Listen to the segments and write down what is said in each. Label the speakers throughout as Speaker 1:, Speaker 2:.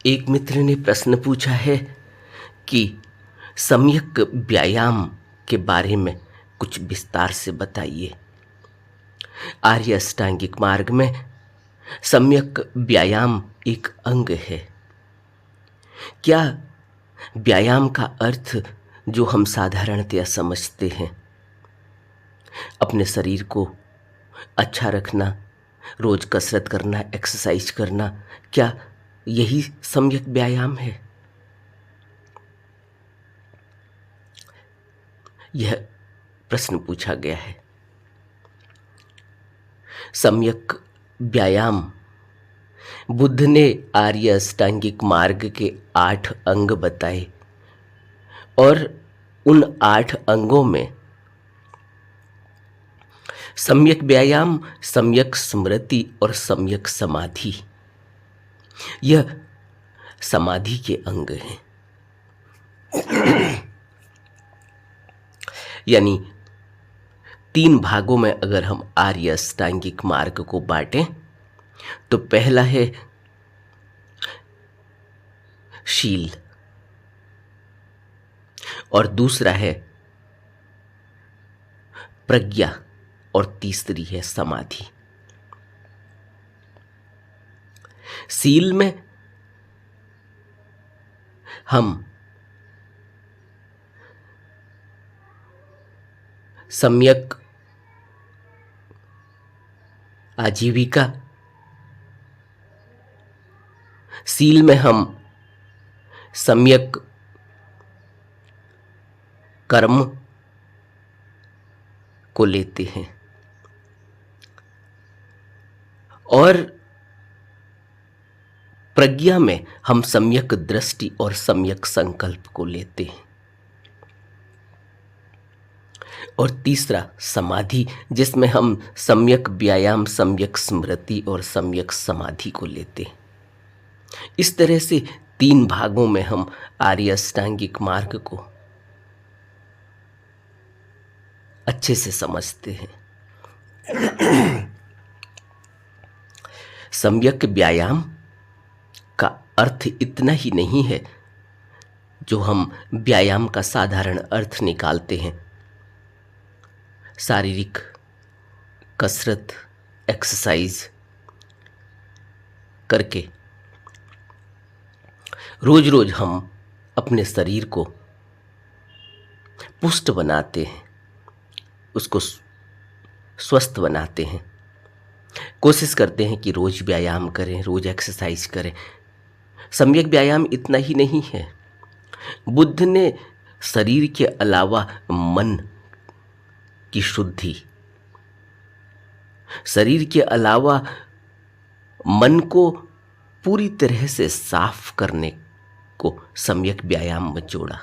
Speaker 1: एक मित्र ने प्रश्न पूछा है कि सम्यक व्यायाम के बारे में कुछ विस्तार से बताइए। आर्य अष्टांगिक मार्ग में सम्यक व्यायाम एक अंग है। क्या व्यायाम का अर्थ जो हम साधारणतया समझते हैं, अपने शरीर को अच्छा रखना, रोज कसरत करना, एक्सरसाइज करना, क्या यही सम्यक व्यायाम है? यह प्रश्न पूछा गया है। सम्यक व्यायाम बुद्ध ने आर्य अष्टांगिक मार्ग के 8 अंग बताए और उन 8 अंगों में सम्यक व्यायाम, सम्यक स्मृति और सम्यक समाधि, यह समाधि के अंग हैं। यानी 3 भागों में अगर हम आर्य अष्टांगिक मार्ग को बांटें तो पहला है शील और दूसरा है प्रज्ञा और तीसरी है समाधि। शील में हम सम्यक आजीविका, शील में हम सम्यक कर्म को लेते हैं और प्रज्ञा में हम सम्यक दृष्टि और सम्यक संकल्प को लेते हैं और तीसरा समाधि, जिसमें हम सम्यक व्यायाम, सम्यक स्मृति और सम्यक समाधि को लेते हैं। इस तरह से 3 भागों में हम आर्य अष्टांगिक मार्ग को अच्छे से समझते हैं। सम्यक व्यायाम का अर्थ इतना ही नहीं है जो हम व्यायाम का साधारण अर्थ निकालते हैं, शारीरिक कसरत, एक्सरसाइज करके रोज रोज हम अपने शरीर को पुष्ट बनाते हैं, उसको स्वस्थ बनाते हैं, कोशिश करते हैं कि रोज व्यायाम करें, रोज एक्सरसाइज करें। सम्यक व्यायाम इतना ही नहीं है। बुद्ध ने शरीर के अलावा मन की शुद्धि, शरीर के अलावा मन को पूरी तरह से साफ करने को सम्यक व्यायाम में जोड़ा।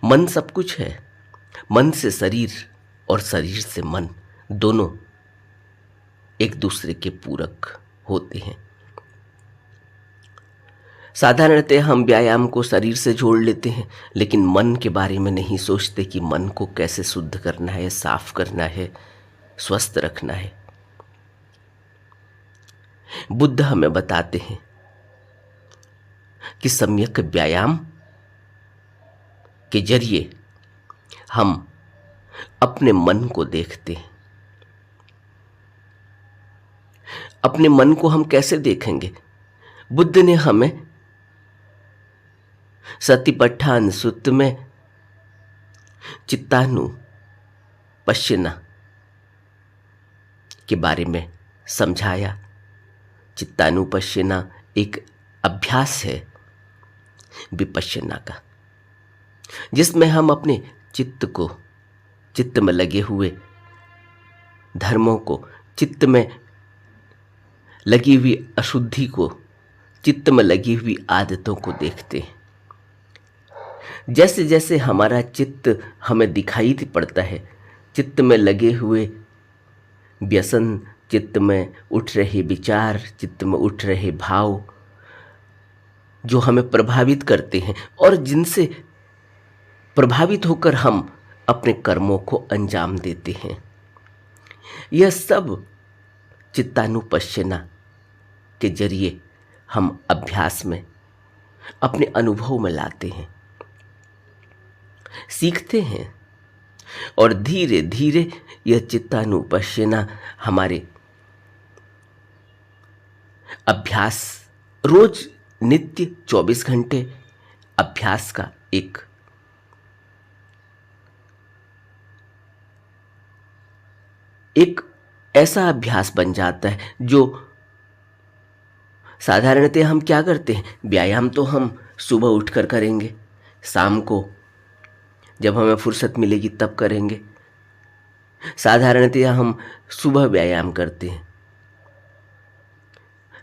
Speaker 1: मन सब कुछ है। मन से शरीर और शरीर से मन दोनों एक दूसरे के पूरक होते हैं। साधारणतः हम व्यायाम को शरीर से जोड़ लेते हैं, लेकिन मन के बारे में नहीं सोचते कि मन को कैसे शुद्ध करना है, साफ करना है, स्वस्थ रखना है। बुद्ध हमें बताते हैं कि सम्यक व्यायाम के जरिए हम अपने मन को देखते हैं। अपने मन को हम कैसे देखेंगे? बुद्ध ने हमें सतिपट्ठान सुत्त में चित्तानु पश्यना के बारे में समझाया। चित्तानुपश्यना एक अभ्यास है विपश्यना का, जिसमें हम अपने चित्त में लगे हुए धर्मों को, चित्त में लगी हुई अशुद्धि को, चित्त में लगी हुई आदतों को देखते हैं। जैसे जैसे हमारा चित्त हमें दिखाई पड़ता है, चित्त में लगे हुए व्यसन, चित्त में उठ रहे विचार, चित्त में उठ रहे भाव जो हमें प्रभावित करते हैं और जिनसे प्रभावित होकर हम अपने कर्मों को अंजाम देते हैं, यह सब चित्तानुपश्यना के जरिए हम अभ्यास में, अपने अनुभव में लाते हैं, सीखते हैं और धीरे धीरे यह चित्तानुपश्यना हमारे अभ्यास, रोज नित्य 24 घंटे अभ्यास का एक ऐसा अभ्यास बन जाता है जो साधारणतः हम क्या करते हैं, व्यायाम तो हम सुबह उठकर करेंगे, शाम को जब हमें फुर्सत मिलेगी तब करेंगे। साधारणतः हम सुबह व्यायाम करते हैं,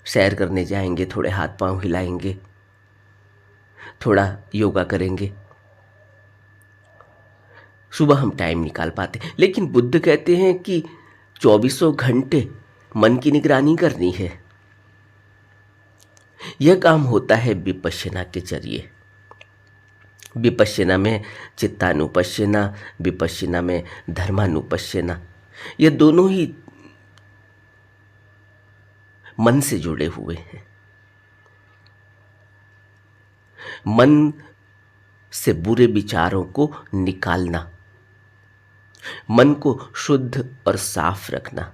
Speaker 1: सैर करने जाएंगे, थोड़े हाथ पांव हिलाएंगे, थोड़ा योगा करेंगे, सुबह हम टाइम निकाल पाते। लेकिन बुद्ध कहते हैं कि 24 घंटे मन की निगरानी करनी है। यह काम होता है विपश्यना के जरिए। विपश्यना में चित्तानुपश्यना, विपश्यना में धर्मानुपश्यना, ये दोनों ही मन से जुड़े हुए हैं। मन से बुरे विचारों को निकालना, मन को शुद्ध और साफ रखना,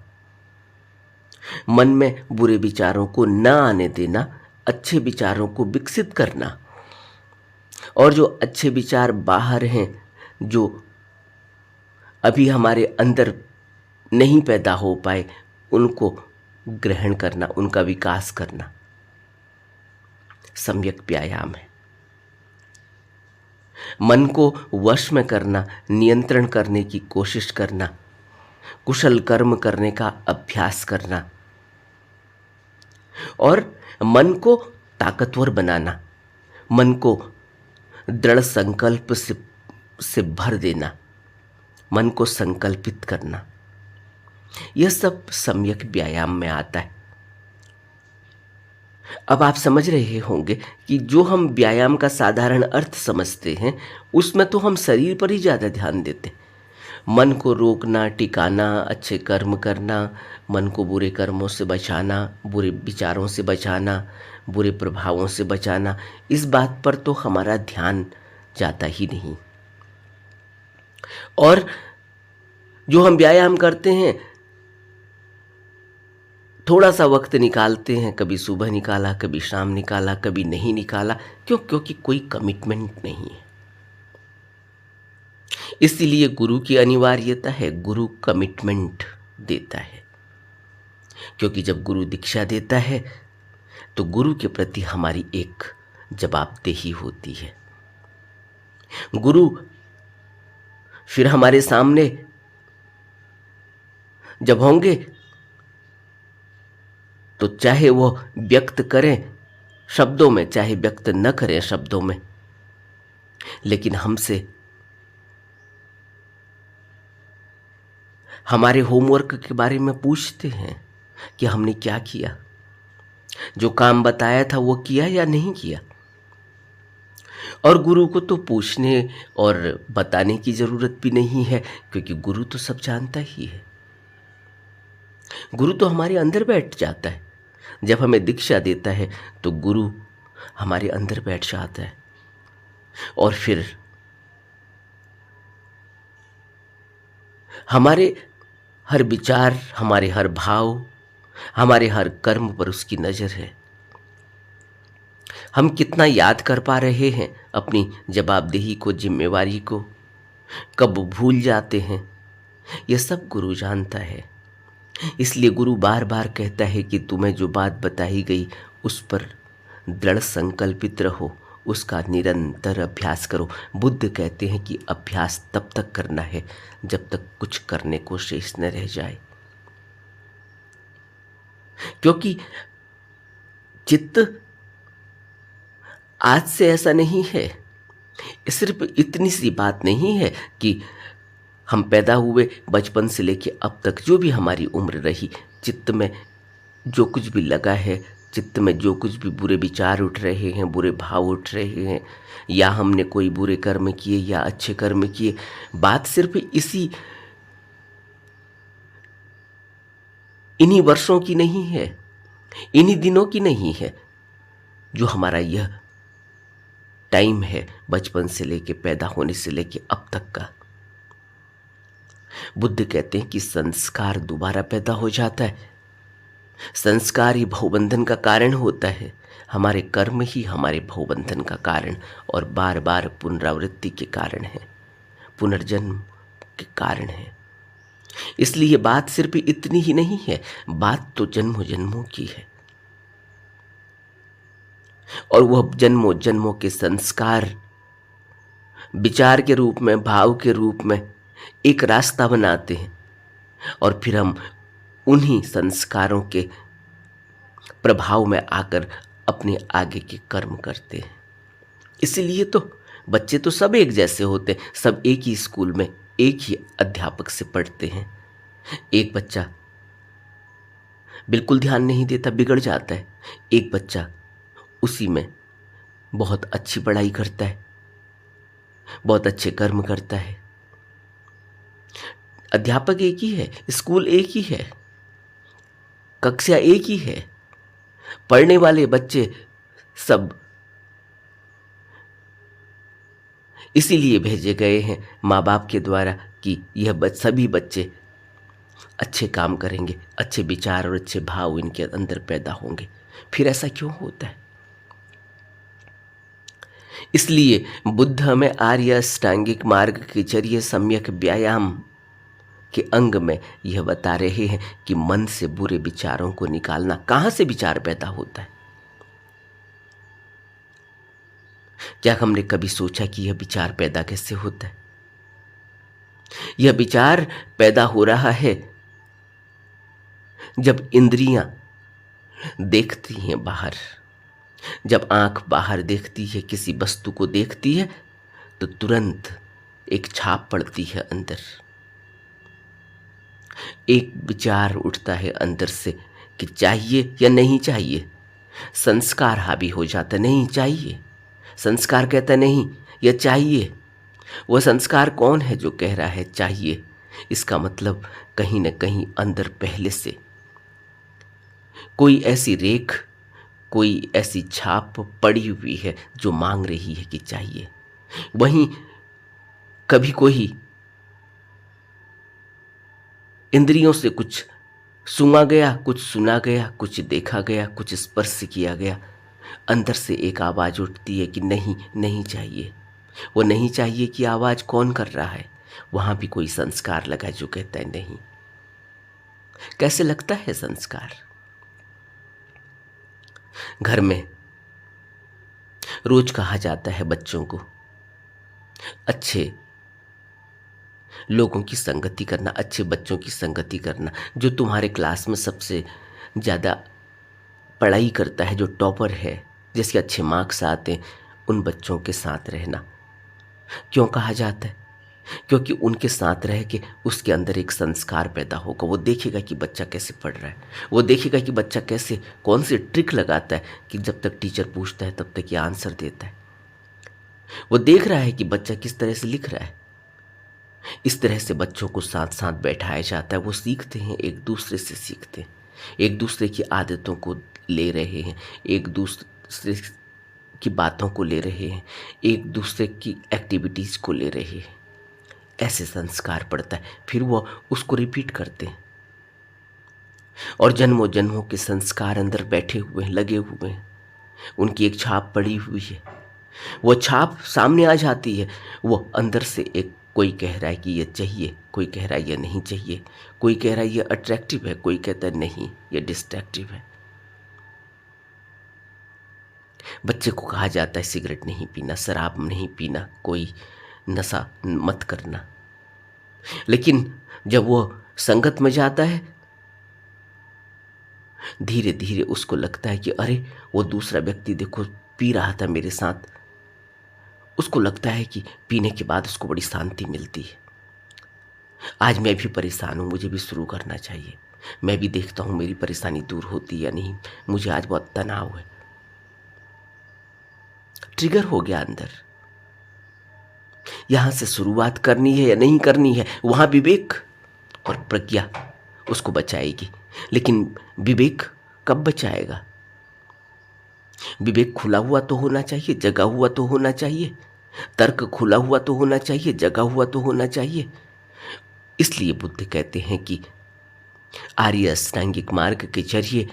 Speaker 1: मन में बुरे विचारों को न आने देना, अच्छे विचारों को विकसित करना, और जो अच्छे विचार बाहर हैं, जो अभी हमारे अंदर नहीं पैदा हो पाए, उनको ग्रहण करना, उनका विकास करना सम्यक व्यायाम है। मन को वश में करना, नियंत्रण करने की कोशिश करना, कुशल कर्म करने का अभ्यास करना और मन को ताकतवर बनाना, मन को दृढ़ संकल्प से भर देना, मन को संकल्पित करना, यह सब सम्यक व्यायाम में आता है। अब आप समझ रहे होंगे कि जो हम व्यायाम का साधारण अर्थ समझते हैं, उसमें तो हम शरीर पर ही ज़्यादा ध्यान देते हैं। मन को रोकना, टिकाना, अच्छे कर्म करना, मन को बुरे कर्मों से बचाना, बुरे विचारों से बचाना, बुरे प्रभावों से बचाना, इस बात पर तो हमारा ध्यान जाता ही नहीं। और जो हम व्यायाम करते हैं, थोड़ा सा वक्त निकालते हैं, कभी सुबह निकाला, कभी शाम निकाला, कभी नहीं निकाला, क्योंकि कोई कमिटमेंट नहीं है। इसीलिए गुरु की अनिवार्यता है, गुरु कमिटमेंट देता है। क्योंकि जब गुरु दीक्षा देता है तो गुरु के प्रति हमारी एक जवाबदेही होती है। गुरु फिर हमारे सामने जब होंगे तो चाहे वो व्यक्त करें शब्दों में, चाहे व्यक्त न करें शब्दों में, लेकिन हमसे हमारे होमवर्क के बारे में पूछते हैं कि हमने क्या किया, जो काम बताया था वो किया या नहीं किया। और गुरु को तो पूछने और बताने की जरूरत भी नहीं है, क्योंकि गुरु तो सब जानता ही है। गुरु तो हमारे अंदर बैठ जाता है। जब हमें दीक्षा देता है तो गुरु हमारे अंदर बैठ जाता है और फिर हमारे हर विचार, हमारे हर भाव, हमारे हर कर्म पर उसकी नज़र है। हम कितना याद कर पा रहे हैं अपनी जवाबदेही को, जिम्मेवारी को, कब भूल जाते हैं, यह सब गुरु जानता है। इसलिए गुरु बार बार कहता है कि तुम्हें जो बात बताई गई उस पर दृढ़ संकल्पित रहो, उसका निरंतर अभ्यास करो। बुद्ध कहते हैं कि अभ्यास तब तक करना है जब तक कुछ करने को शेष न रह जाए, क्योंकि चित्त आज से ऐसा नहीं है। सिर्फ इतनी सी बात नहीं है कि हम पैदा हुए, बचपन से लेके अब तक जो भी हमारी उम्र रही, चित्त में जो कुछ भी लगा है, चित्त में जो कुछ भी बुरे विचार उठ रहे हैं, बुरे भाव उठ रहे हैं, या हमने कोई बुरे कर्म किए या अच्छे कर्म किए, बात सिर्फ इन्हीं वर्षों की नहीं है, इन्हीं दिनों की नहीं है। जो हमारा यह टाइम है बचपन से लेके पैदा होने से लेके अब तक का, बुद्ध कहते हैं कि संस्कार दोबारा पैदा हो जाता है। संस्कार ही भवबंधन का कारण होता है। हमारे कर्म ही हमारे भवबंधन का कारण और बार बार पुनरावृत्ति के कारण है, पुनर्जन्म के कारण है। इसलिए ये बात सिर्फ इतनी ही नहीं है, बात तो जन्मों जन्मों की है। और वह जन्मों जन्मों के संस्कार विचार के रूप में, भाव के रूप में एक रास्ता बनाते हैं और फिर हम उन्हीं संस्कारों के प्रभाव में आकर अपने आगे के कर्म करते हैं। इसीलिए तो बच्चे तो सब एक जैसे होते हैं, सब एक ही स्कूल में एक ही अध्यापक से पढ़ते हैं। एक बच्चा बिल्कुल ध्यान नहीं देता, बिगड़ जाता है। एक बच्चा उसी में बहुत अच्छी पढ़ाई करता है, बहुत अच्छे कर्म करता है। अध्यापक एक ही है, स्कूल एक ही है, कक्षा एक ही है, पढ़ने वाले बच्चे सब इसीलिए भेजे गए हैं माँ बाप के द्वारा कि यह सभी बच्चे अच्छे काम करेंगे, अच्छे विचार और अच्छे भाव इनके अंदर पैदा होंगे। फिर ऐसा क्यों होता है? इसलिए बुद्ध हमें आर्य अष्टांगिक मार्ग के जरिए सम्यक व्यायाम के अंग में यह बता रहे हैं कि मन से बुरे विचारों को निकालना। कहाँ से विचार पैदा होता है? क्या हमने कभी सोचा कि यह विचार पैदा कैसे होता है? यह विचार पैदा हो रहा है जब इंद्रियां देखती हैं बाहर, जब आंख बाहर देखती है, किसी वस्तु को देखती है तो तुरंत एक छाप पड़ती है अंदर, एक विचार उठता है अंदर से कि चाहिए या नहीं चाहिए। संस्कार हावी हो जाता, नहीं चाहिए। संस्कार कहता नहीं, यह चाहिए। वह संस्कार कौन है जो कह रहा है चाहिए? इसका मतलब कहीं न कहीं अंदर पहले से कोई ऐसी रेख, कोई ऐसी छाप पड़ी हुई है जो मांग रही है कि चाहिए। वहीं कभी कोई इंद्रियों से कुछ सूंघा गया, कुछ सुना गया, कुछ देखा गया, कुछ स्पर्श किया गया, अंदर से एक आवाज़ उठती है कि नहीं, नहीं चाहिए। वो नहीं चाहिए की आवाज़ कौन कर रहा है? वहाँ भी कोई संस्कार लगा जो कहता है नहीं। कैसे लगता है संस्कार? घर में रोज कहा जाता है बच्चों को अच्छे लोगों की संगति करना, अच्छे बच्चों की संगति करना। जो तुम्हारे क्लास में सबसे ज़्यादा पढ़ाई करता है, जो टॉपर है, जिसके अच्छे मार्क्स आते हैं, उन बच्चों के साथ रहना। क्यों कहा जाता है? क्योंकि उनके साथ रह के उसके अंदर एक संस्कार पैदा होगा। वो देखेगा कि बच्चा कैसे पढ़ रहा है, वो देखेगा कि बच्चा कैसे कौन सी ट्रिक लगाता है कि जब तक टीचर पूछता है तब तक ये आंसर देता है। वो देख रहा है कि बच्चा किस तरह से लिख रहा है। इस तरह से बच्चों को साथ साथ बैठाया जाता है। वो सीखते हैं, एक दूसरे से सीखते हैं, एक दूसरे की आदतों को ले रहे हैं, एक दूसरे की बातों को ले रहे हैं, एक दूसरे की एक्टिविटीज़ को ले रहे हैं। ऐसे संस्कार पड़ता है, फिर वो उसको रिपीट करते हैं और जन्मों जन्मों के संस्कार अंदर बैठे हुए हैं, लगे हुए हैं। उनकी एक छाप पड़ी हुई है, वो छाप सामने आ जाती है। वो अंदर से एक कोई कह रहा है कि ये चाहिए, कोई कह रहा है ये नहीं चाहिए, कोई कह रहा है ये अट्रैक्टिव है, कोई कहता है नहीं ये डिस्ट्रैक्टिव है। बच्चे को कहा जाता है सिगरेट नहीं पीना, शराब नहीं पीना, कोई नशा मत करना। लेकिन जब वो संगत में जाता है, धीरे धीरे उसको लगता है कि अरे वो दूसरा व्यक्ति देखो पी रहा था मेरे साथ। उसको लगता है कि पीने के बाद उसको बड़ी शांति मिलती है। आज मैं भी परेशान हूँ, मुझे भी शुरू करना चाहिए। मैं भी देखता हूँ मेरी परेशानी दूर होती है या नहीं, मुझे आज बहुत तनाव है। ट्रिगर हो गया अंदर। यहां से शुरुआत करनी है या नहीं करनी है, वहां विवेक और प्रज्ञा उसको बचाएगी। लेकिन विवेक कब बचाएगा? विवेक खुला हुआ तो होना चाहिए, जगा हुआ तो होना चाहिए, तर्क खुला हुआ तो होना चाहिए, जगा हुआ तो होना चाहिए। इसलिए बुद्ध कहते हैं कि आर्य अष्टांगिक मार्ग के जरिए,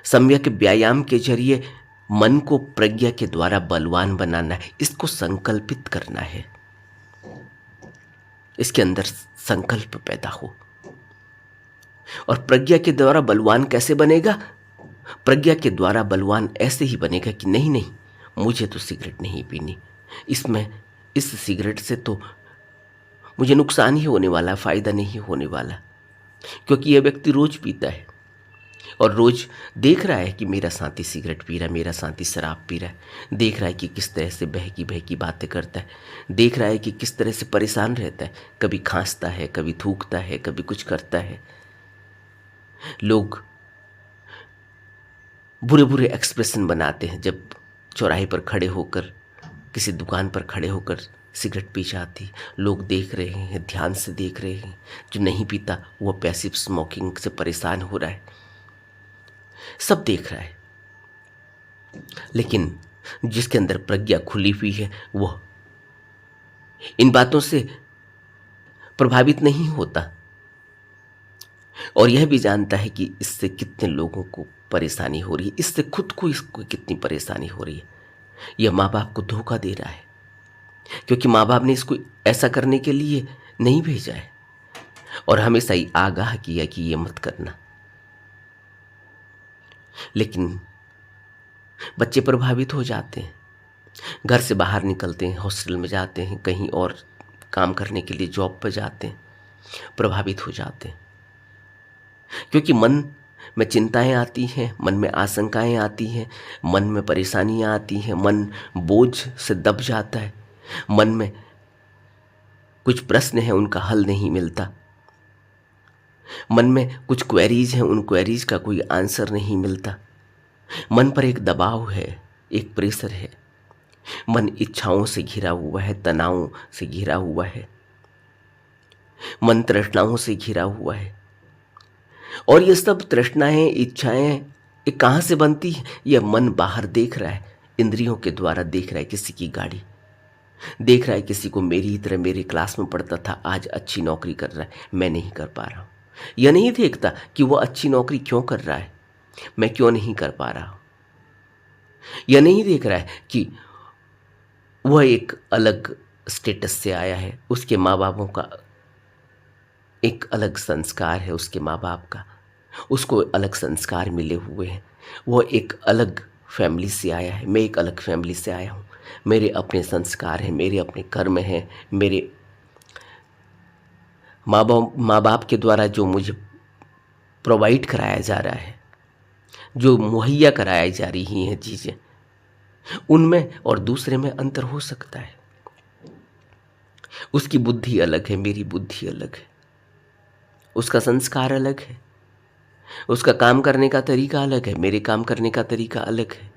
Speaker 1: सम्यक व्यायाम के जरिए मन को प्रज्ञा के द्वारा बलवान बनाना है, इसको संकल्पित करना है, इसके अंदर संकल्प पैदा हो। और प्रज्ञा के द्वारा बलवान कैसे बनेगा? प्रज्ञा के द्वारा बलवान ऐसे ही बनेगा कि नहीं नहीं, मुझे तो सिगरेट नहीं पीनी, इस सिगरेट से तो मुझे नुकसान ही होने वाला, फायदा नहीं होने वाला, क्योंकि यह व्यक्ति रोज पीता है और रोज देख रहा है कि मेरा साथी सिगरेट पी रहा है, मेरा साथी शराब पी रहा है, देख रहा है कि किस तरह से बहकी बहकी बातें करता है, देख रहा है कि किस तरह से परेशान रहता है, कभी खांसता है, कभी थूकता है, कभी कुछ करता है। लोग बुरे बुरे एक्सप्रेशन बनाते हैं जब चौराहे पर खड़े होकर, किसी दुकान पर खड़े होकर सिगरेट पी जाती, लोग देख रहे हैं, ध्यान से देख रहे हैं। जो नहीं पीता वो पैसिव स्मोकिंग से परेशान हो रहा है, सब देख रहा है। लेकिन जिसके अंदर प्रज्ञा खुली हुई है वह इन बातों से प्रभावित नहीं होता और यह भी जानता है कि इससे कितने लोगों को परेशानी हो रही है, इससे खुद को इसको कितनी परेशानी हो रही है। यह माँ बाप को धोखा दे रहा है, क्योंकि माँ बाप ने इसको ऐसा करने के लिए नहीं भेजा है और हमेशा ही आगाह किया कि ये मत करना। लेकिन बच्चे प्रभावित हो जाते हैं, घर से बाहर निकलते हैं, हॉस्टल में जाते हैं, कहीं और काम करने के लिए जॉब पर जाते हैं, प्रभावित हो जाते हैं, क्योंकि मन में चिंताएं आती हैं, मन में आशंकाएं आती हैं, मन में परेशानियां आती हैं, मन बोझ से दब जाता है, मन में कुछ प्रश्न हैं उनका हल नहीं मिलता, मन में कुछ क्वेरीज हैं, उन क्वेरीज का कोई आंसर नहीं मिलता, मन पर एक दबाव है, एक प्रेशर है, मन इच्छाओं से घिरा हुआ है, तनावों से घिरा हुआ है, मन तृष्णाओं से घिरा हुआ है। और ये सब तृष्णाएं, इच्छाएं ये कहाँ से बनती है? यह मन बाहर देख रहा है, इंद्रियों के द्वारा देख रहा है, किसी की गाड़ी देख रहा है, किसी को मेरी ही तरह मेरे क्लास में पढ़ता था, आज अच्छी नौकरी कर रहा है, मैं नहीं कर पा रहा हूँ। यह नहीं देखता कि वह अच्छी नौकरी क्यों कर रहा है, मैं क्यों नहीं कर पा रहा हूँ। यह नहीं देख रहा है कि वह एक अलग स्टेटस से आया है, उसके माँ बापों का एक अलग संस्कार है, उसके माँ बाप का, उसको अलग संस्कार मिले हुए हैं, वह एक अलग फैमिली से आया है, मैं एक अलग फैमिली से आया हूँ, मेरे अपने संस्कार हैं, मेरे अपने कर्म हैं, मेरे माँ बाप के द्वारा जो मुझे प्रोवाइड कराया जा रहा है, जो मुहैया कराई जा रही हैं चीज़ें, उनमें और दूसरे में अंतर हो सकता है। उसकी बुद्धि अलग है, मेरी बुद्धि अलग है, उसका संस्कार अलग है, उसका काम करने का तरीका अलग है, मेरे काम करने का तरीका अलग है।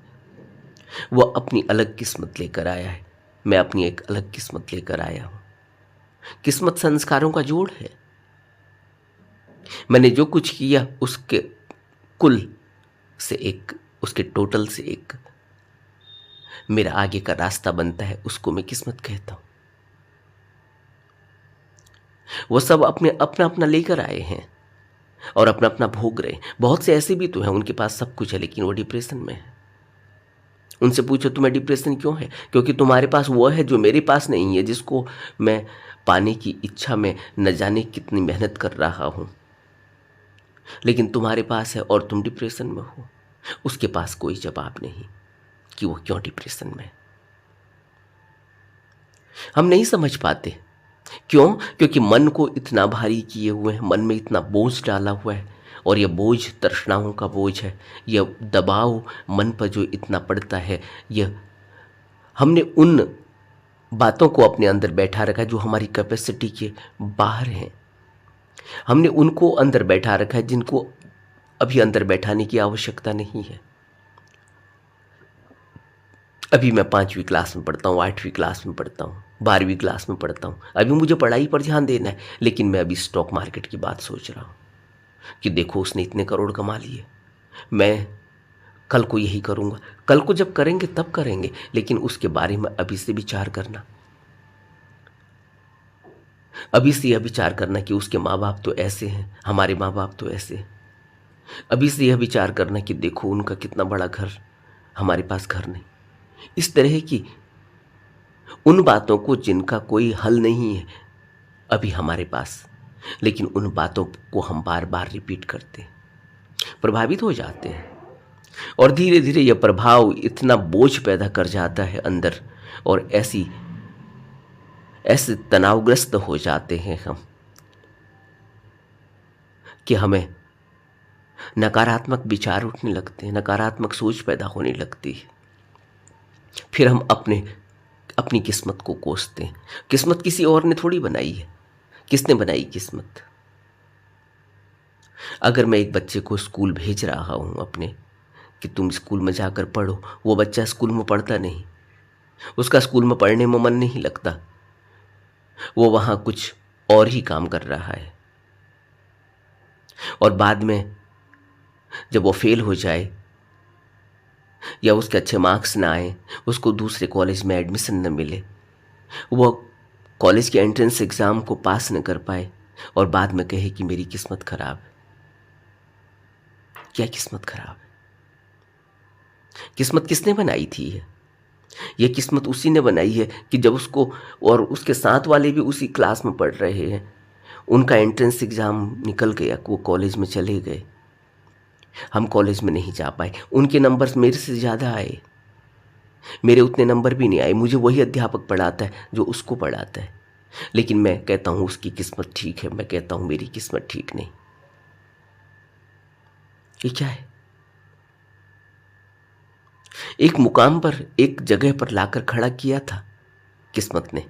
Speaker 1: वह अपनी अलग किस्मत लेकर आया है, मैं अपनी एक अलग किस्मत लेकर आया हूँ। किस्मत संस्कारों का जोड़ है। मैंने जो कुछ किया उसके कुल से एक, उसके टोटल से एक मेरा आगे का रास्ता बनता है, उसको मैं किस्मत कहता हूँ। वो सब अपने अपना अपना लेकर आए हैं और अपना अपना भोग रहे हैं। बहुत से ऐसे भी तो हैं उनके पास सब कुछ है लेकिन वो डिप्रेशन में है। उनसे पूछो तुम्हें डिप्रेशन क्यों है? क्योंकि तुम्हारे पास वो है जो मेरे पास नहीं है, जिसको मैं पाने की इच्छा में न जाने कितनी मेहनत कर रहा हूँ, लेकिन तुम्हारे पास है और तुम डिप्रेशन में हो। उसके पास कोई जवाब नहीं कि वो क्यों डिप्रेशन में है। हम नहीं समझ पाते। क्यों? क्योंकि मन को इतना भारी किए हुए हैं, मन में इतना बोझ डाला हुआ है, और यह बोझ तृष्णाओं का बोझ है, यह दबाव मन पर जो इतना पड़ता है, यह हमने उन बातों को अपने अंदर बैठा रखा है जो हमारी कैपेसिटी के बाहर हैं। हमने उनको अंदर बैठा रखा है जिनको अभी अंदर बैठाने की आवश्यकता नहीं है। अभी मैं 5वीं क्लास में पढ़ता हूँ, 8वीं क्लास में पढ़ता हूँ, 12वीं क्लास में पढ़ता हूँ, अभी मुझे पढ़ाई पर ध्यान देना है, लेकिन मैं अभी स्टॉक मार्केट की बात सोच रहा हूँ कि देखो उसने इतने करोड़ कमा लिए, मैं कल को यही करूँगा। कल को जब करेंगे तब करेंगे, लेकिन उसके बारे में अभी से विचार करना, अभी से यह विचार करना कि उसके माँ बाप तो ऐसे हैं, हमारे माँ बाप तो ऐसे हैं। अभी से यह विचार करना कि देखो उनका कितना बड़ा घर, हमारे पास घर नहीं। इस तरह की उन बातों को जिनका कोई हल नहीं है अभी हमारे पास, लेकिन उन बातों को हम बार बार रिपीट करते हैं, प्रभावित हो जाते हैं, और धीरे धीरे यह प्रभाव इतना बोझ पैदा कर जाता है अंदर, और ऐसे तनावग्रस्त हो जाते हैं हम कि हमें नकारात्मक विचार उठने लगते हैं, नकारात्मक सोच पैदा होने लगती है। फिर हम अपनी किस्मत को कोसते हैं। किस्मत किसी और ने थोड़ी बनाई है। किसने बनाई किस्मत? अगर मैं एक बच्चे को स्कूल भेज रहा हूं अपने कि तुम स्कूल में जाकर पढ़ो, वो बच्चा स्कूल में पढ़ता नहीं, उसका स्कूल में पढ़ने में मन नहीं लगता, वो वहां कुछ और ही काम कर रहा है, और बाद में जब वो फेल हो जाए या उसके अच्छे मार्क्स ना आए, उसको दूसरे कॉलेज में एडमिशन न मिले, वो कॉलेज के एंट्रेंस एग्ज़ाम को पास न कर पाए, और बाद में कहे कि मेरी किस्मत खराब है। क्या किस्मत खराब है? किस्मत किसने बनाई थी? ये किस्मत उसी ने बनाई है कि जब उसको और उसके साथ वाले भी उसी क्लास में पढ़ रहे हैं, उनका एंट्रेंस एग्ज़ाम निकल गया, वो कॉलेज में चले गए, हम कॉलेज में नहीं जा पाए, उनके नंबर्स मेरे से ज़्यादा आए, मेरे उतने नंबर भी नहीं आए, मुझे वही अध्यापक पढ़ाता है जो उसको पढ़ाता है, लेकिन मैं कहता हूँ उसकी किस्मत ठीक है, मैं कहता हूँ मेरी किस्मत ठीक नहीं। ये क्या है? एक मुकाम पर, एक जगह पर लाकर खड़ा किया था किस्मत ने।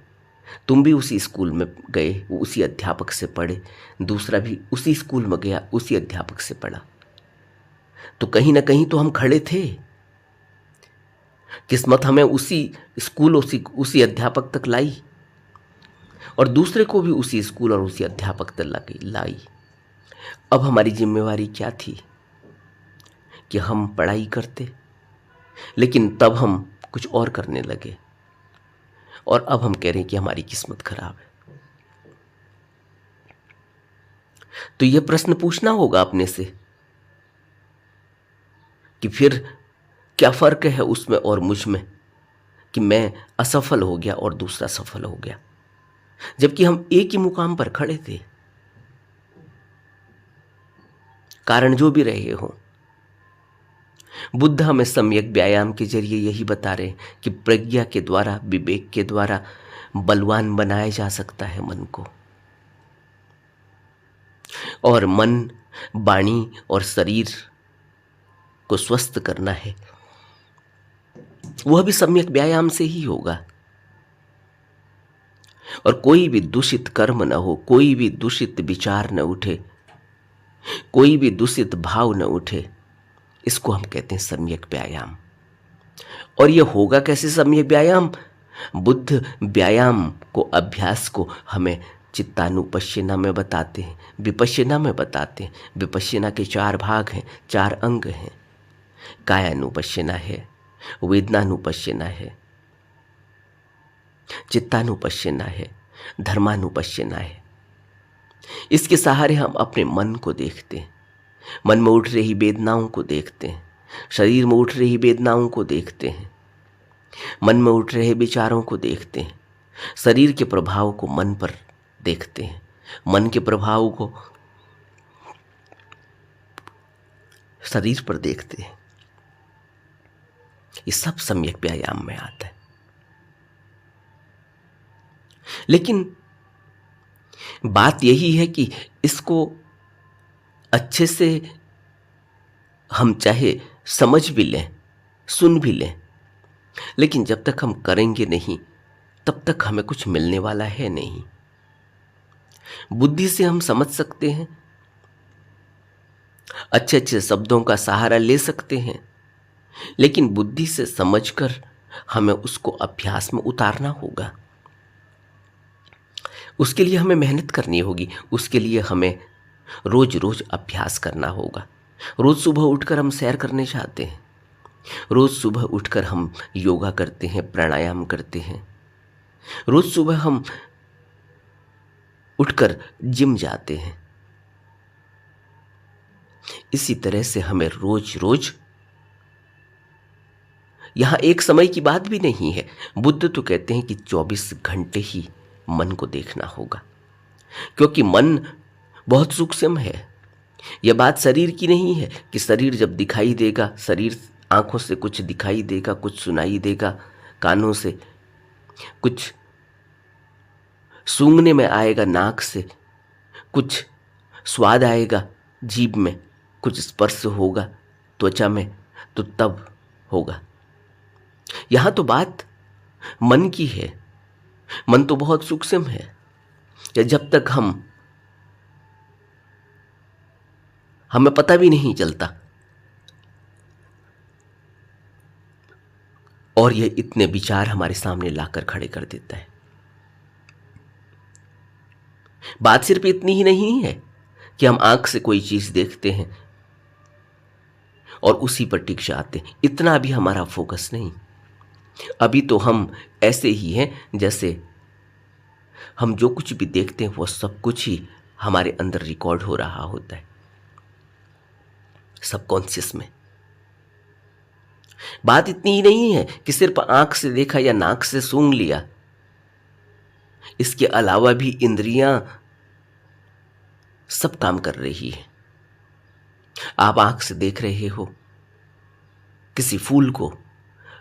Speaker 1: तुम भी उसी स्कूल में गए, उसी अध्यापक से पढ़े, दूसरा भी उसी स्कूल में गया, उसी अध्यापक से पढ़ा, तो कहीं ना कहीं तो हम खड़े थे। किस्मत हमें उसी स्कूल, उसी अध्यापक तक लाई, और दूसरे को भी उसी स्कूल और उसी अध्यापक तक लाई। अब हमारी जिम्मेवारी क्या थी कि हम पढ़ाई करते, लेकिन तब हम कुछ और करने लगे, और अब हम कह रहे हैं कि हमारी किस्मत खराब है। तो यह प्रश्न पूछना होगा अपने से कि फिर क्या फर्क है उसमें और मुझ में, कि मैं असफल हो गया और दूसरा सफल हो गया, जबकि हम एक ही मुकाम पर खड़े थे। कारण जो भी रहे हो, बुद्ध हमें सम्यक व्यायाम के जरिए यही बता रहे हैं कि प्रज्ञा के द्वारा, विवेक के द्वारा बलवान बनाया जा सकता है मन को, और मन, वाणी और शरीर को स्वस्थ करना है, वह भी सम्यक व्यायाम से ही होगा। और कोई भी दूषित कर्म न हो, कोई भी दूषित विचार न उठे, कोई भी दूषित भाव न उठे, इसको हम कहते हैं सम्यक व्यायाम। और यह होगा कैसे सम्यक व्यायाम? बुद्ध व्यायाम को, अभ्यास को हमें चित्तानुपश्यना में बताते हैं, विपश्यना में बताते हैं। विपश्यना के 4 भाग हैं, 4 अंग हैं। कायानुपश्यना है, वेदनानुपश्यना है, चित्तानुपश्यना है, धर्मानुपश्यना है। इसके सहारे हम अपने मन को देखते हैं, मन में उठ रही वेदनाओं को देखते हैं, शरीर में उठ रही वेदनाओं को देखते हैं, मन में उठ रहे विचारों को देखते हैं, शरीर के प्रभाव को मन पर देखते हैं, मन के प्रभाव को शरीर पर देखते हैं। ये सब सम्यक व्यायाम में आता है। लेकिन बात यही है कि इसको अच्छे से हम चाहे समझ भी लें, सुन भी लें, लेकिन जब तक हम करेंगे नहीं तब तक हमें कुछ मिलने वाला है नहीं। बुद्धि से हम समझ सकते हैं, अच्छे अच्छे शब्दों का सहारा ले सकते हैं, लेकिन बुद्धि से समझकर हमें उसको अभ्यास में उतारना होगा। उसके लिए हमें मेहनत करनी होगी, उसके लिए हमें रोज रोज अभ्यास करना होगा। रोज सुबह उठकर हम सैर करने जाते हैं, रोज सुबह उठकर हम योगा करते हैं, प्राणायाम करते हैं। रोज सुबह हम उठकर जिम जाते हैं। इसी तरह से हमें रोज रोज, यहां एक समय की बात भी नहीं है। बुद्ध तो कहते हैं कि 24 घंटे ही मन को देखना होगा, क्योंकि मन बहुत सूक्ष्म है। यह बात शरीर की नहीं है कि शरीर जब दिखाई देगा, शरीर आंखों से कुछ दिखाई देगा, कुछ सुनाई देगा, कानों से कुछ सूंघने में आएगा, नाक से कुछ स्वाद आएगा, जीभ में कुछ स्पर्श होगा, त्वचा में, तो तब होगा। यहां तो बात मन की है। मन तो बहुत सूक्ष्म है। या जब तक हमें पता भी नहीं चलता, और यह इतने विचार हमारे सामने लाकर खड़े कर देता है। बात सिर्फ इतनी ही नहीं है कि हम आंख से कोई चीज देखते हैं और उसी पर टिक जाते हैं। इतना भी हमारा फोकस नहीं। अभी तो हम ऐसे ही हैं जैसे हम जो कुछ भी देखते हैं वो सब कुछ ही हमारे अंदर रिकॉर्ड हो रहा होता है, सबकॉन्शियस में। बात इतनी ही नहीं है कि सिर्फ आंख से देखा या नाक से सूंघ लिया। इसके अलावा भी इंद्रियां सब काम कर रही है। आप आंख से देख रहे हो किसी फूल को,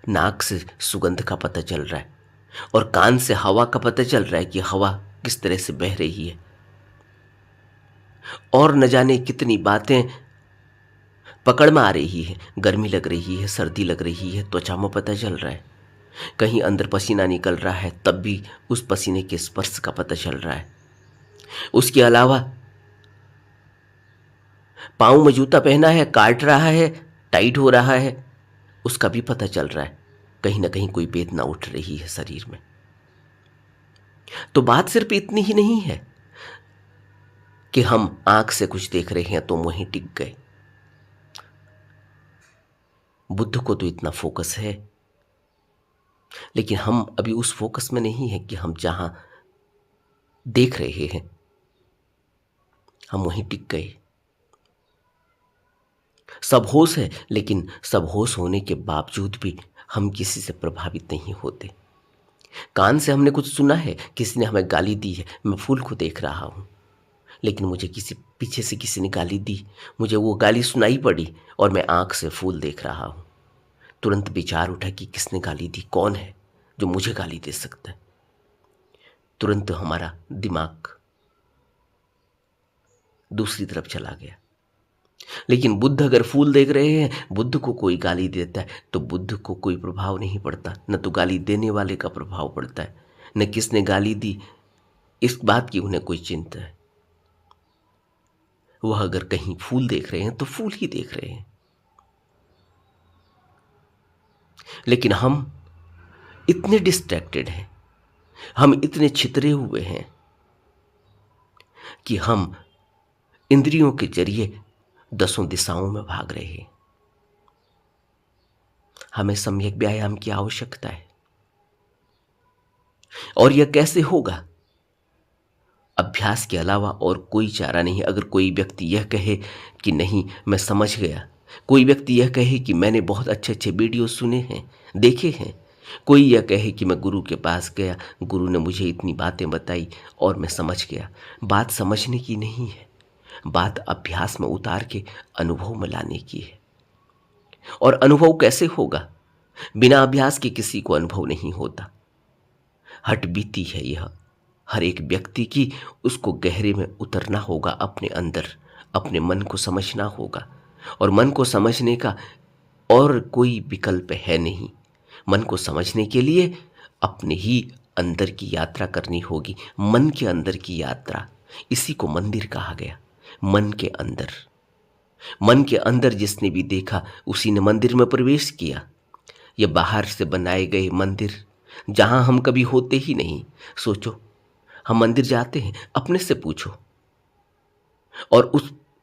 Speaker 1: नाक से सुगंध का पता चल रहा है, और कान से हवा का पता चल रहा है कि हवा किस तरह से बह रही है, और न जाने कितनी बातें पकड़ में आ रही है। गर्मी लग रही है, सर्दी लग रही है, त्वचा में पता चल रहा है। कहीं अंदर पसीना निकल रहा है, तब भी उस पसीने के स्पर्श का पता चल रहा है। उसके अलावा पाँव में जूता पहना है, काट रहा है, टाइट हो रहा है, उसका भी पता चल रहा है। कहीं ना कहीं कोई वेदना उठ रही है शरीर में। तो बात सिर्फ इतनी ही नहीं है कि हम आंख से कुछ देख रहे हैं तो वहीं टिक गए। बुद्ध को तो इतना फोकस है, लेकिन हम अभी उस फोकस में नहीं है कि हम जहां देख रहे हैं हम वहीं टिक गए। सब होश है, लेकिन सब होश होने के बावजूद भी हम किसी से प्रभावित नहीं होते। कान से हमने कुछ सुना है, किसी ने हमें गाली दी है, मैं फूल को देख रहा हूं, लेकिन मुझे पीछे से किसी ने गाली दी, मुझे वो गाली सुनाई पड़ी और मैं आंख से फूल देख रहा हूं। तुरंत विचार उठा कि किसने गाली दी, कौन है जो मुझे गाली दे सकता है। तुरंत हमारा दिमाग दूसरी तरफ चला गया। लेकिन बुद्ध अगर फूल देख रहे हैं, बुद्ध को कोई गाली देता है तो बुद्ध को कोई प्रभाव नहीं पड़ता। न तो गाली देने वाले का प्रभाव पड़ता है, न किसने गाली दी इस बात की उन्हें कोई चिंता है। वह अगर कहीं फूल देख रहे हैं तो फूल ही देख रहे हैं। लेकिन हम इतने डिस्ट्रैक्टेड हैं, हम इतने छितरे हुए हैं कि हम इंद्रियों के जरिए 10 दिशाओं में भाग रहे हैं। हमें सम्यक व्यायाम की आवश्यकता है। और यह कैसे होगा? अभ्यास के अलावा और कोई चारा नहीं। अगर कोई व्यक्ति यह कहे कि नहीं मैं समझ गया, कोई व्यक्ति यह कहे कि मैंने बहुत अच्छे अच्छे वीडियो सुने हैं, देखे हैं, कोई यह कहे कि मैं गुरु के पास गया, गुरु ने मुझे इतनी बातें बताई और मैं समझ गया, बात समझने की नहीं है, बात अभ्यास में उतार के अनुभव में लाने की है। और अनुभव कैसे होगा? बिना अभ्यास के किसी को अनुभव नहीं होता। हट बीती है यह हर एक व्यक्ति की, उसको गहरे में उतरना होगा, अपने अंदर अपने मन को समझना होगा। और मन को समझने का और कोई विकल्प है नहीं। मन को समझने के लिए अपने ही अंदर की यात्रा करनी होगी, मन के अंदर की यात्रा। इसी को मंदिर कहा गया। मन के अंदर, मन के अंदर जिसने भी देखा उसी ने मंदिर में प्रवेश किया। ये बाहर से बनाए गए मंदिर जहां हम कभी होते ही नहीं। सोचो, हम मंदिर जाते हैं, अपने से पूछो और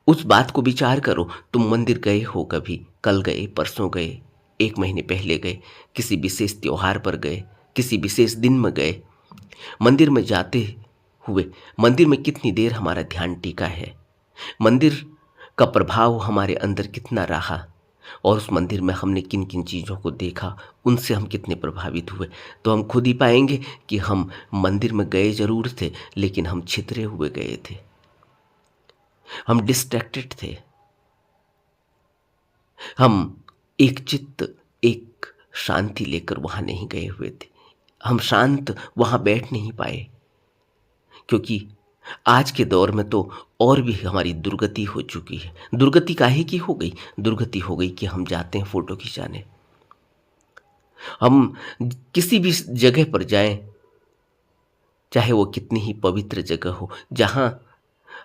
Speaker 1: उस बात को विचार करो। तुम मंदिर गए हो कभी? कल गए, परसों गए, 1 महीने पहले गए, किसी विशेष त्योहार पर गए, किसी विशेष दिन में गए, मंदिर में जाते हुए मंदिर में कितनी देर हमारा ध्यान टिका है, मंदिर का प्रभाव हमारे अंदर कितना रहा, और उस मंदिर में हमने किन किन चीज़ों को देखा, उनसे हम कितने प्रभावित हुए, तो हम खुद ही पाएंगे कि हम मंदिर में गए जरूर थे, लेकिन हम छितरे हुए गए थे, हम डिस्ट्रैक्टेड थे, हम एक चित्त, एक शांति लेकर वहाँ नहीं गए हुए थे, हम शांत वहाँ बैठ नहीं पाए, क्योंकि आज के दौर में तो और भी हमारी दुर्गति हो चुकी है। दुर्गति काहे की हो गई? दुर्गति हो गई कि हम जाते हैं फोटो खिंचाने, हम किसी भी जगह पर जाएं, चाहे वो कितनी ही पवित्र जगह हो, जहां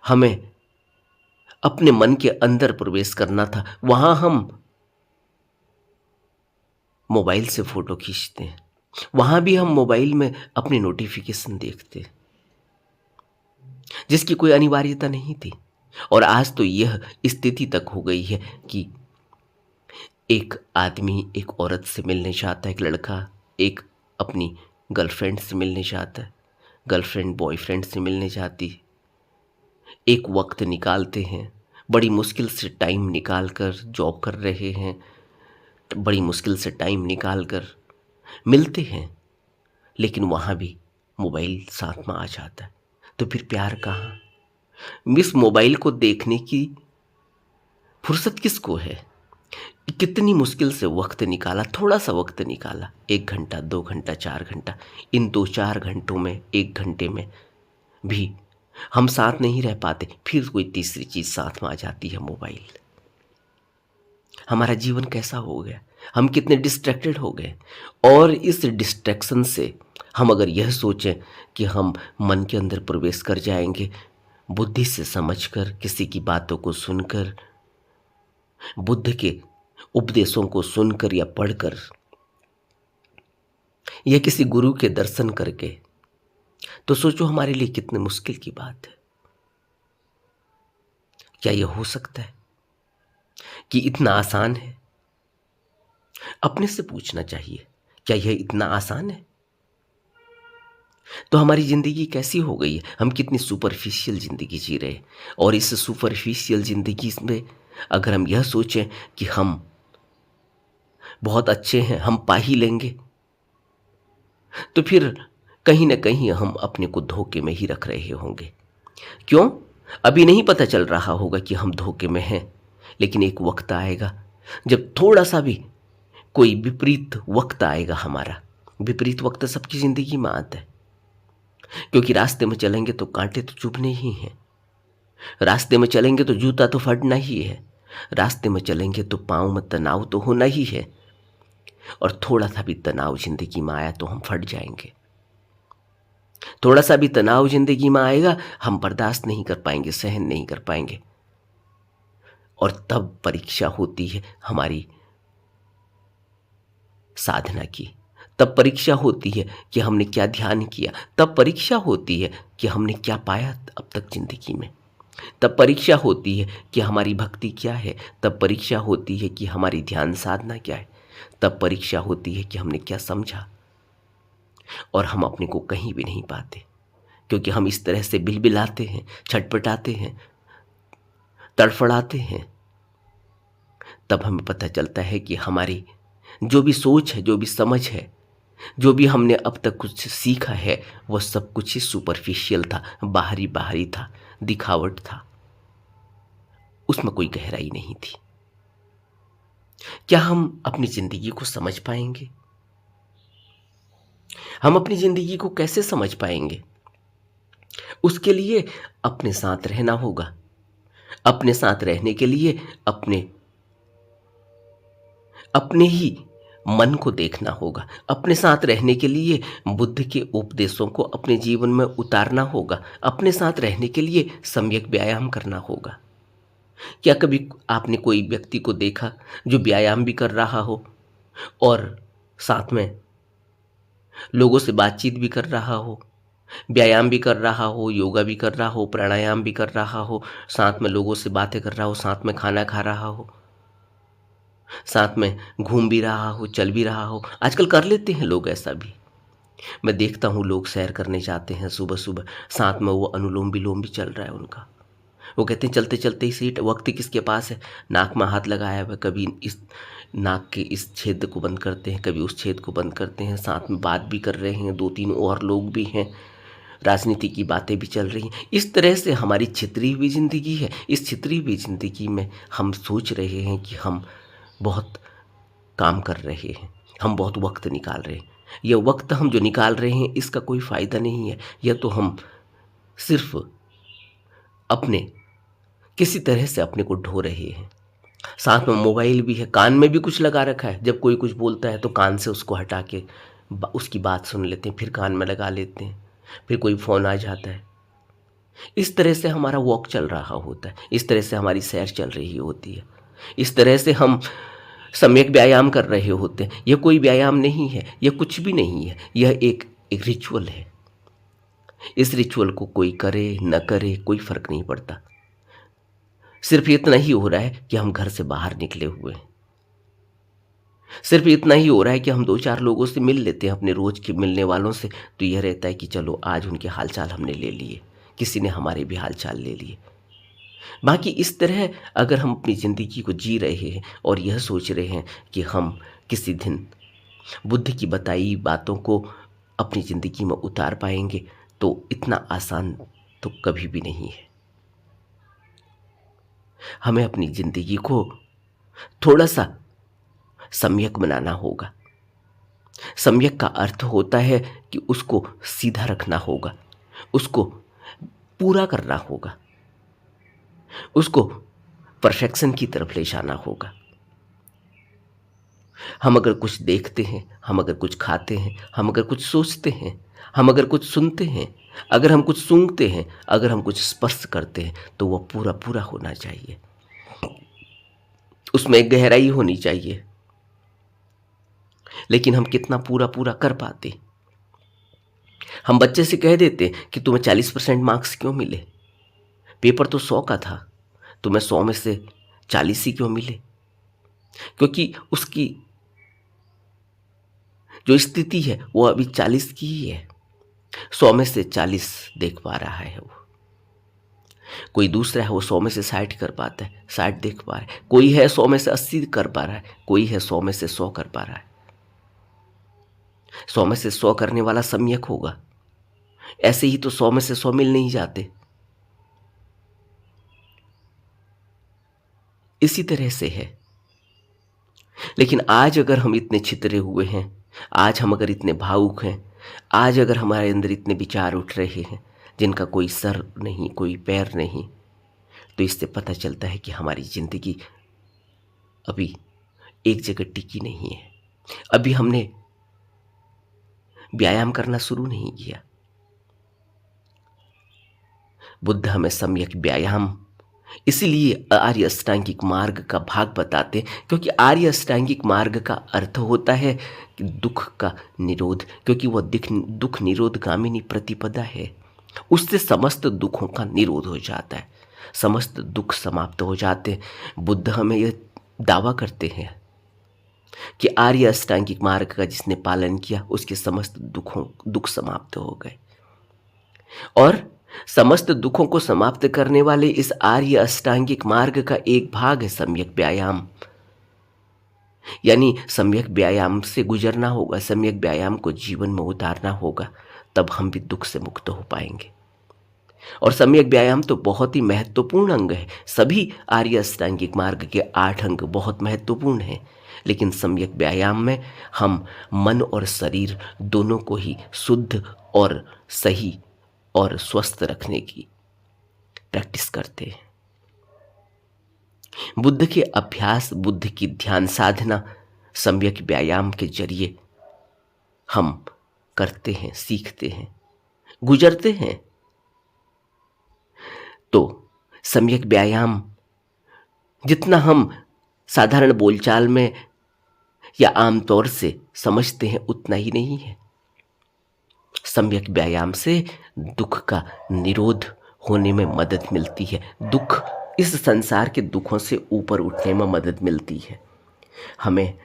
Speaker 1: हमें अपने मन के अंदर प्रवेश करना था, वहां हम मोबाइल से फोटो खींचते हैं, वहां भी हम मोबाइल में अपनी नोटिफिकेशन देखते हैं, जिसकी कोई अनिवार्यता नहीं थी। और आज तो यह स्थिति तक हो गई है कि एक आदमी एक औरत से मिलने चाहता है, एक लड़का एक अपनी गर्लफ्रेंड से मिलने चाहता है, गर्लफ्रेंड बॉयफ्रेंड से मिलने चाहती है, एक वक्त निकालते हैं, बड़ी मुश्किल से टाइम निकाल कर जॉब कर रहे हैं, बड़ी मुश्किल से टाइम निकाल कर मिलते हैं, लेकिन वहाँ भी मोबाइल साथ में आ जाता है। तो फिर प्यार कहाँ? इस मोबाइल को देखने की फुर्सत किसको है? कितनी मुश्किल से वक्त निकाला, थोड़ा सा वक्त निकाला, 1 घंटा 2 घंटा 4 घंटा, इन 2-4 घंटों में 1 घंटे में भी हम साथ नहीं रह पाते, फिर कोई तीसरी चीज साथ में आ जाती है, मोबाइल। हमारा जीवन कैसा हो गया, हम कितने डिस्ट्रैक्टेड हो गए। और इस डिस्ट्रैक्शन से हम अगर यह सोचें कि हम मन के अंदर प्रवेश कर जाएंगे, बुद्धि से समझकर, किसी की बातों को सुनकर, बुद्ध के उपदेशों को सुनकर या पढ़कर, या किसी गुरु के दर्शन करके, तो सोचो हमारे लिए कितनी मुश्किल की बात है। क्या यह हो सकता है कि इतना आसान है? अपने से पूछना चाहिए, क्या यह इतना आसान है? तो हमारी जिंदगी कैसी हो गई है? हम कितनी सुपरफिशियल जिंदगी जी रहे हैं। और इस सुपरफिशियल जिंदगी में अगर हम यह सोचें कि हम बहुत अच्छे हैं, हम पा ही लेंगे, तो फिर कहीं ना कहीं हम अपने को धोखे में ही रख रहे होंगे। क्यों? अभी नहीं पता चल रहा होगा कि हम धोखे में हैं, लेकिन एक वक्त आएगा जब थोड़ा सा भी कोई विपरीत वक्त आएगा हमारा। विपरीत वक्त सबकी जिंदगी में आता है, क्योंकि रास्ते में चलेंगे तो कांटे तो चुभने ही हैं, रास्ते में चलेंगे तो जूता तो फटना ही है, रास्ते में चलेंगे तो पाँव में तनाव तो होना ही है, और थोड़ा सा भी तनाव जिंदगी में आया तो हम फट जाएंगे। थोड़ा सा भी तनाव जिंदगी में आएगा, हम बर्दाश्त नहीं कर पाएंगे, सहन नहीं कर पाएंगे, और तब परीक्षा होती है हमारी साधना की। तब परीक्षा होती है कि हमने क्या ध्यान किया, तब परीक्षा होती है कि हमने क्या पाया अब तक जिंदगी में, तब परीक्षा होती है कि हमारी भक्ति क्या है, तब परीक्षा होती है कि हमारी ध्यान साधना क्या है, तब परीक्षा होती है कि हमने क्या समझा। और हम अपने को कहीं भी नहीं पाते, क्योंकि हम इस तरह से बिलबिलाते हैं, छटपटाते हैं, तड़फड़ाते हैं। तब हमें पता चलता है कि हमारी जो भी सोच है, जो भी समझ है, जो भी हमने अब तक कुछ सीखा है, वह सब कुछ ही सुपरफिशियल था, बाहरी बाहरी था, दिखावट था, उसमें कोई गहराई नहीं थी। क्या हम अपनी जिंदगी को समझ पाएंगे? हम अपनी जिंदगी को कैसे समझ पाएंगे? उसके लिए अपने साथ रहना होगा। अपने साथ रहने के लिए अपने ही मन को देखना होगा। अपने साथ रहने के लिए बुद्ध के उपदेशों को अपने जीवन में उतारना होगा। अपने साथ रहने के लिए सम्यक व्यायाम करना होगा। क्या कभी आपने कोई व्यक्ति को देखा जो व्यायाम भी कर रहा हो और साथ में लोगों से बातचीत भी कर रहा हो, व्यायाम भी कर रहा हो, योगा भी कर रहा हो, प्राणायाम भी कर रहा हो, साथ में लोगों से बातें कर रहा हो, साथ में खाना खा रहा हो? साथ में घूम भी रहा हो, चल भी रहा हो। आजकल कर लेते हैं लोग ऐसा भी। मैं देखता हूँ लोग सैर करने जाते हैं सुबह सुबह, साथ में वो अनुलोम विलोम भी चल रहा है उनका। वो कहते हैं चलते चलते ही सीट वक्त ही किसके पास है, नाक में हाथ लगाया हुआ, कभी इस नाक के इस छेद को बंद करते हैं, कभी उस छेद को बंद करते हैं, साथ में बात भी कर रहे हैं, दो तीन और लोग भी हैं, राजनीति की बातें भी चल रही हैं। इस तरह से हमारी छितरी हुई ज़िंदगी है। इस छितरी हुई ज़िंदगी में हम सोच रहे हैं कि हम बहुत काम कर रहे हैं, हम बहुत वक्त निकाल रहे हैं। यह वक्त हम जो निकाल रहे हैं इसका कोई फ़ायदा नहीं है। यह तो हम सिर्फ अपने किसी तरह से अपने को ढो रहे हैं। साथ में मोबाइल भी है, कान में भी कुछ लगा रखा है। जब कोई कुछ बोलता है तो कान से उसको हटा के उसकी बात सुन लेते हैं, फिर कान में लगा लेते हैं, फिर कोई फ़ोन आ जाता है। इस तरह से हमारा वॉक चल रहा होता है, इस तरह से हमारी सैर चल रही होती है, इस तरह से हम सम्यक व्यायाम कर रहे होते हैं। यह कोई व्यायाम नहीं है, यह कुछ भी नहीं है, यह एक रिचुअल है। इस रिचुअल को कोई करे न करे कोई फ़र्क नहीं पड़ता। सिर्फ इतना ही हो रहा है कि हम घर से बाहर निकले हुए हैं। सिर्फ इतना ही हो रहा है कि हम दो चार लोगों से मिल लेते हैं, अपने रोज़ के मिलने वालों से, तो यह रहता है कि चलो आज उनके हालचाल हमने ले लिए, किसी ने हमारे भी हालचाल ले लिए। बाकी इस तरह अगर हम अपनी ज़िंदगी को जी रहे हैं और यह सोच रहे हैं कि हम किसी दिन बुद्ध की बताई बातों को अपनी ज़िंदगी में उतार पाएंगे, तो इतना आसान तो कभी भी नहीं है। हमें अपनी ज़िंदगी को थोड़ा सा सम्यक बनाना होगा। सम्यक का अर्थ होता है कि उसको सीधा रखना होगा, उसको पूरा करना होगा, उसको परफेक्शन की तरफ ले जाना होगा। हम अगर कुछ देखते हैं, हम अगर कुछ खाते हैं, हम अगर कुछ सोचते हैं, हम अगर कुछ सुनते हैं, अगर हम कुछ सूंघते हैं, अगर हम कुछ स्पर्श करते हैं, तो वह पूरा पूरा होना चाहिए, उसमें एक गहराई होनी चाहिए। लेकिन हम कितना पूरा पूरा कर पाते? हम बच्चे से कह देते कि तुम्हें 40% मार्क्स क्यों मिले, पेपर तो 100 का था, तुम्हें 100 में से 40 ही क्यों मिले? क्योंकि उसकी जो स्थिति है वो अभी 40 की ही है, 100 में से 40 देख पा रहा है वो। कोई दूसरा है वो 100 में से 60 कर पाता है, 60 देख पा रहा है। कोई है 100 में से 80 कर पा रहा है, कोई है 100 में से 100 कर पा रहा है। 100 में से 100 करने वाला सम्यक होगा। ऐसे ही तो 100 में से 100 मिल नहीं जाते। इसी तरह से है। लेकिन आज अगर हम इतने छितरे हुए हैं, आज हम अगर इतने भावुक हैं, आज अगर हमारे अंदर इतने विचार उठ रहे हैं जिनका कोई सर नहीं, कोई पैर नहीं, तो इससे पता चलता है कि हमारी ज़िंदगी अभी एक जगह टिकी नहीं है। अभी हमने व्यायाम करना शुरू नहीं किया। बुद्ध हमें सम्यक व्यायाम इसीलिए आर्य अष्टांगिक मार्ग का भाग बताते हैं, क्योंकि आर्य अष्टांगिक मार्ग का अर्थ होता है कि दुख का निरोध, क्योंकि वह दुख निरोध गामिनी प्रतिपदा है। उससे समस्त दुखों का निरोध हो जाता है, समस्त दुख समाप्त हो जाते हैं। बुद्ध हमें यह दावा करते हैं कि आर्य अष्टांगिक मार्ग का जिसने पालन किया उसके समस्त दुख समाप्त हो गए। और समस्त दुखों को समाप्त करने वाले इस आर्य अष्टांगिक मार्ग का एक भाग है सम्यक व्यायाम। यानी सम्यक व्यायाम से गुजरना होगा, सम्यक व्यायाम को जीवन में उतारना होगा, तब हम भी दुख से मुक्त हो पाएंगे। और सम्यक व्यायाम तो बहुत ही महत्वपूर्ण अंग है। सभी आर्य अष्टांगिक मार्ग के 8 अंग बहुत महत्वपूर्ण हैं, लेकिन सम्यक व्यायाम में हम मन और शरीर दोनों को ही शुद्ध और सही और स्वस्थ रखने की प्रैक्टिस करते हैं। बुद्ध के अभ्यास, बुद्ध की ध्यान साधना सम्यक व्यायाम के जरिए हम करते हैं, सीखते हैं, गुजरते हैं। तो सम्यक व्यायाम जितना हम साधारण बोलचाल में या आमतौर से समझते हैं उतना ही नहीं है। सम्यक व्यायाम से दुख का निरोध होने में मदद मिलती है, दुख, इस संसार के दुखों से ऊपर उठने में मदद मिलती है। हमें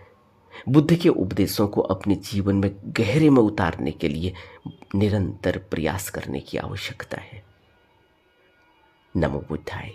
Speaker 1: बुद्ध के उपदेशों को अपने जीवन में गहरे में उतारने के लिए निरंतर प्रयास करने की आवश्यकता है। नमो बुद्धाय।